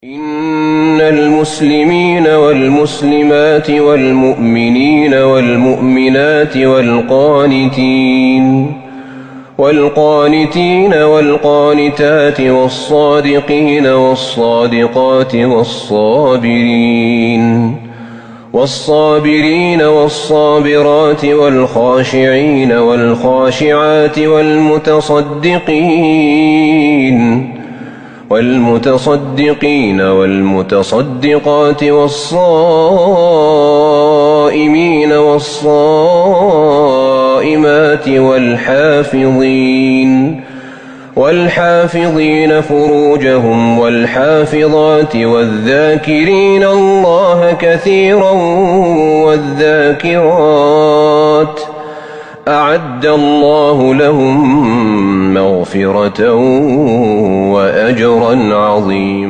إن المسلمين والمسلمات والمؤمنين والمؤمنات والقانتين والقانتات والصادقين والصادقات والصابرين والصابرات والخاشعين والخاشعات والمتصدقين والمتصدقات والصائمين والصائمات والحافظين فروجهم والحافظات والذاكرين الله كثيرا والذاكرات أعد الله لهم مغفرة وأجرا عظيما.